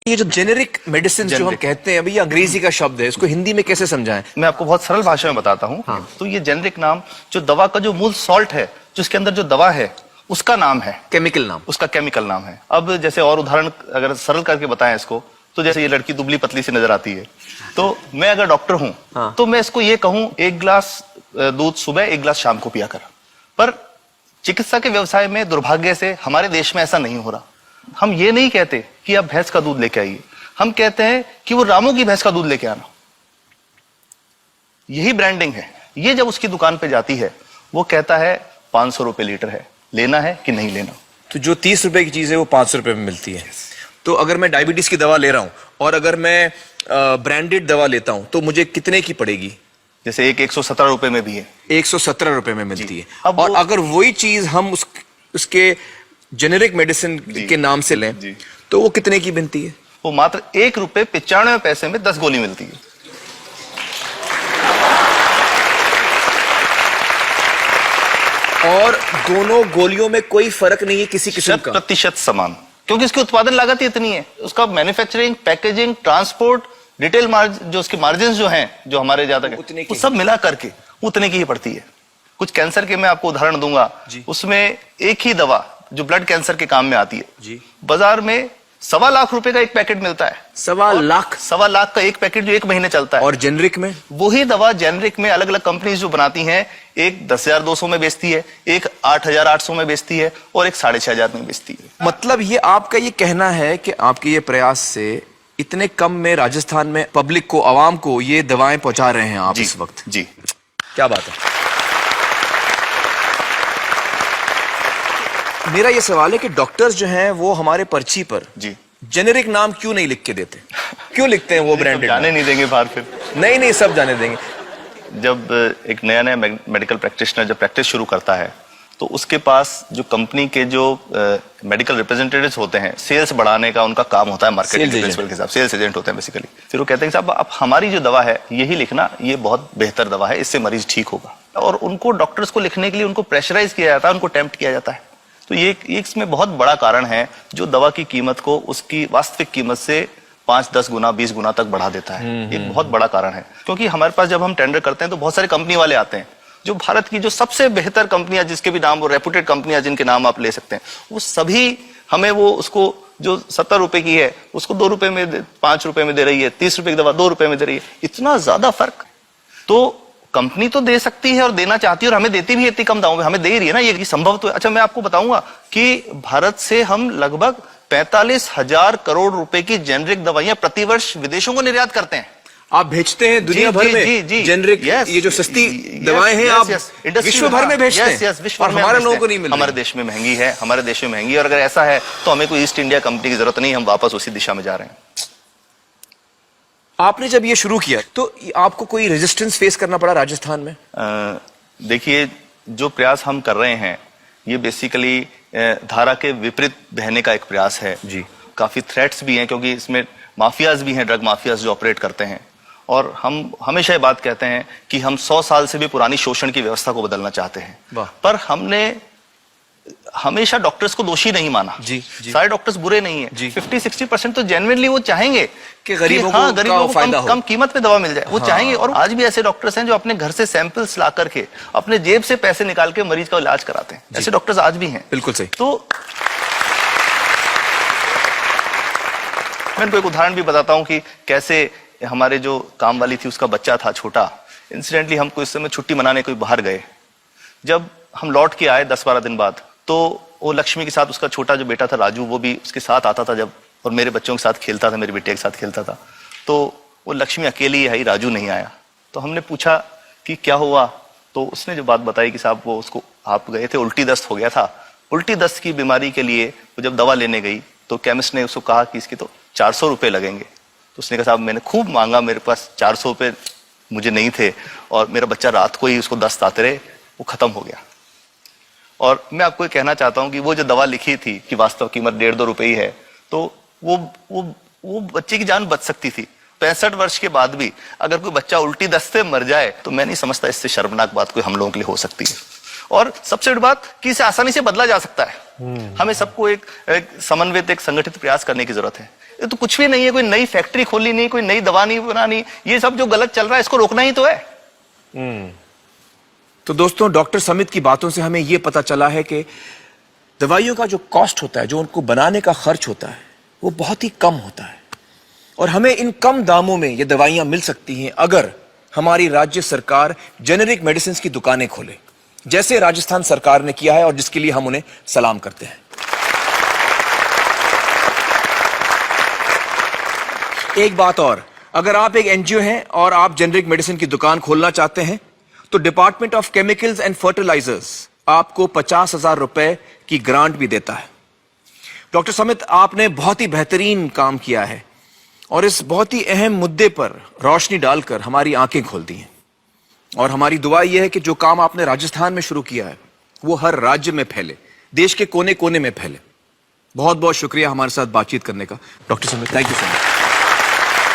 ये जो generic medicine जो हम कहते हैं, अभी ये अंग्रेजी का शब्द है, इसको हिंदी में कैसे समझाएं? मैं आपको बहुत सरल भाषा में बताता हूँ। हाँ। तो ये जेनेरिक नाम जो दवा का जो मूल सॉल्ट है, जो इसके अंदर जो दवा है उसका नाम है, केमिकल नाम, उसका केमिकल नाम है। अब जैसे और उदाहरण अगर सरल करके बताएं इसको, तो जैसे ये लड़की दुबली पतली सी नजर आती है, तो मैं अगर डॉक्टर हूं हाँ। तो मैं इसको ये कहूं 1 गिलास दूध सुबह 1 गिलास शाम को पिया कर। पर चिकित्सा के व्यवसाय में दुर्भाग्य से हमारे देश में ऐसा नहीं हो रहा। हम ये नहीं कहते कि आप भैंस का दूध लेके आइए, हम कहते हैं कि वो रामू की भैंस का दूध लेके आना। यही ब्रांडिंग है। ये जब उसकी दुकान पे जाती है, वो कहता है 500 रुपए लीटर है, लेना है कि नहीं लेना। तो जो 30 रुपए की चीज है वो 500 रुपए में मिलती है। तो अगर मैं डायबिटीज की दवा ले रहा हूं और अगर मैं ब्रांडेड दवा लेता हूं तो मुझे कितने की पड़ेगी? जैसे एक 117 रुपए में भी है, 117 रुपए में मिलती है। अब और अगर वही चीज हम उसके जेनेरिक मेडिसिन के नाम से लें तो वो कितने की बनती है? वो मात्र 1 रुपए 95 पैसे में 10 गोली मिलती है। और दोनों गोलियों में कोई फर्क नहीं है किसी किस्म का? 100% समान, क्योंकि इसकी उत्पादन लागत ही इतनी है। उसका manufacturing, packaging, transport, retail margin, जो उसके मार्जिन जो हैं, जो हमारे ज्यादा वो सब मिला करके उतने की ही पड़ती है। कुछ कैंसर के मैं आपको उदाहरण दूंगा, उसमें एक ही दवा जो ब्लड कैंसर के काम में आती है, बाजार में 1.25 लाख रुपए का एक पैकेट मिलता है। 1.25 लाख का एक पैकेट जो 1 महीने चलता है। और जेनरिक में वही दवा जेनरिक में अलग अलग कंपनीज जो बनाती हैं, एक 10,200 में बेचती है, एक 8,800 में बेचती है और एक 6,500 में बेचती है। मतलब ये आपका ये कहना है कि आपके ये प्रयास से इतने कम में राजस्थान में पब्लिक को, आवाम को ये दवाएं पहुंचा रहे हैं आप इस वक्त? जी, क्या बात है। मेरा ये सवाल है कि डॉक्टर्स जो हैं वो हमारे पर्ची पर जेनेरिक नाम क्यों नहीं लिख के देते? क्यों लिखते हैं वो ब्रांडेड? जाने नहीं देंगे बाहर फिर? नहीं, सब जाने देंगे। जब एक नया मेडिकल प्रैक्टिशनर जब प्रैक्टिस शुरू करता है, तो उसके पास जो कंपनी के जो मेडिकल रिप्रेजेंटेटिव्स होते हैं, सेल्स बढ़ाने का उनका काम होता है, मार्केटिंग प्रिंसिपल के साथ सेल्स एजेंट होते हैं बेसिकली। फिर वो कहते हैं साहब आप हमारी जो दवा है यही लिखना, ये बहुत बेहतर दवा है, इससे मरीज ठीक होगा। और उनको डॉक्टर्स को लिखने के लिए उनको प्रेशराइज किया जाता है, उनको टेम्प्ट किया जाता है। तो ये इसमें बहुत बड़ा कारण है जो दवा की कीमत को उसकी वास्तविक कीमत से 5, 10 गुना, 20 गुना तक बढ़ा देता है। एक बहुत बड़ा कारण है, क्योंकि हमारे पास जब हम टेंडर करते हैं तो बहुत सारे कंपनी वाले आते हैं, जो भारत की जो सबसे बेहतर कंपनियां, जिसके भी नाम वो रेपुटेड कंपनियां जिनके नाम आप ले सकते हैं, वो सभी हमें वो उसको जो 70 रुपए की है उसको 2 रुपए में, 5 रुपए में दे रही है। 30 रुपए की दवा 2 रुपए में दे रही है। इतना ज्यादा फर्क तो कंपनी तो दे सकती है और देना चाहती है, और हमें देती भी है इतनी कम दामों में, हमें दे ही रही है ना, ये संभव तो है। अच्छा, मैं आपको बताऊंगा कि भारत से हम लगभग 45,000 करोड़ रुपए की जेनरिक दवाइयां प्रतिवर्ष विदेशों को निर्यात करते हैं। आप भेजते हैं दुनिया भर में जेनरिक, ये जो सस्ती दवाएं हैं आप विश्व भर में भेजते हैं, और हमारे लोगों को नहीं मिल रही। हमारे देश में महंगी है, हमारे देश में महंगी है। और अगर ऐसा है तो हमें कोई ईस्ट इंडिया कंपनी की जरूरत नहीं, हम वापस उसी दिशा में जा रहे हैं। आपने जब ये शुरू किया तो आपको कोई रेजिस्टेंस फेस करना पड़ा राजस्थान में? देखिए, जो प्रयास हम कर रहे हैं ये बेसिकली धारा के विपरीत बहने का एक प्रयास है जी। काफी थ्रेट्स भी हैं, क्योंकि इसमें माफियाज भी हैं, ड्रग माफियाज जो ऑपरेट करते हैं। और हम हमेशा ये बात कहते हैं कि हम 100 साल से भी पुरानी शोषण की व्यवस्था को बदलना चाहते हैं, पर हमने हमेशा डॉक्टर्स को दोषी नहीं माना। सारे डॉक्टर्स बुरे नहीं है। 50-60% तो जेन्युइनली वो चाहेंगे कि गरीबों को कम कीमत में दवा मिल जाए, वो चाहेंगे। और आज भी ऐसे डॉक्टर्स हैं जो अपने घर से सैंपल्स ला करके अपने जेब से पैसे निकाल के मरीज का इलाज कराते हैं। ऐसे डॉक्टर्स आज भी हैं। बिल्कुल सही। तो मैं इनको एक उदाहरण भी बताता हूं कि कैसे हमारे जो काम वाली थी, उसका बच्चा था छोटा। इंसिडेंटली हम इस समय छुट्टी मनाने कोई बाहर गए। जब हम लौट के आए 10-12 दिन बाद, तो वो लक्ष्मी के साथ उसका छोटा जो बेटा था राजू, वो भी उसके साथ आता था जब, और मेरे बच्चों के साथ खेलता था, मेरे बेटे के साथ खेलता था। तो वो लक्ष्मी अकेली आई, राजू नहीं आया। तो हमने पूछा कि क्या हुआ, तो उसने जो बात बताई कि साहब वो उसको, आप गए थे, उल्टी दस्त हो गया था। उल्टी दस्त की बीमारी के लिए वो जब दवा लेने गई तो केमिस्ट ने उसको कहा कि इसके तो 400 रुपए लगेंगे। तो उसने कहा साहब मैंने खूब मांगा, मेरे पास 400 रुपए मुझे नहीं थे, और मेरा बच्चा रात को ही उसको दस्त आते रहे, वो खत्म हो गया। और मैं आपको कहना चाहता हूं कि वो जो दवा लिखी थी कि वास्तव कीमत 1.5-2 रुपए ही है, तो वो बच्चे की जान बच सकती थी। 65 वर्ष के बाद भी अगर कोई बच्चा उल्टी दस्त से मर जाए तो मैं नहीं समझता इससे शर्मनाक बात कोई हम लोगों के लिए हो सकती है। और सबसे बड़ी बात कि इसे आसानी से बदला जा सकता है। हमें सबको एक समन्वित, एक संगठित प्रयास करने की जरूरत है। ये तो कुछ भी नहीं है, कोई नई फैक्ट्री खोलनी नहीं, कोई नई दवा नहीं बनानी, ये सब जो गलत चल रहा है इसको रोकना ही तो है। तो दोस्तों, डॉक्टर समित की बातों से हमें यह पता चला है कि दवाइयों का जो कॉस्ट होता है, जो उनको बनाने का खर्च होता है, वो बहुत ही कम होता है और हमें इन कम दामों में ये दवाइयां मिल सकती हैं अगर हमारी राज्य सरकार जेनेरिक मेडिसिन की दुकानें खोले, जैसे राजस्थान सरकार ने किया है और जिसके लिए हम उन्हें सलाम करते हैं। एक बात और, अगर आप एक एनजीओ हैं और आप जेनेरिक मेडिसिन की दुकान खोलना चाहते हैं तो department of chemicals and fertilisers आपको 50,000 रुपए की ग्रांट भी देता है। डॉक्टर समित, आपने बहुत ही बेहतरीन काम किया है और इस बहुत ही अहम मुद्दे पर रोशनी डालकर हमारी आंखें खोल दी हैं और हमारी दुआ यह है कि जो काम आपने राजस्थान में शुरू किया है वो हर राज्य में फैले, देश के कोने कोने में फैले। बहुत बहुत शुक्रिया हमारे साथ बातचीत करने का doctor Samit. Thank you so much.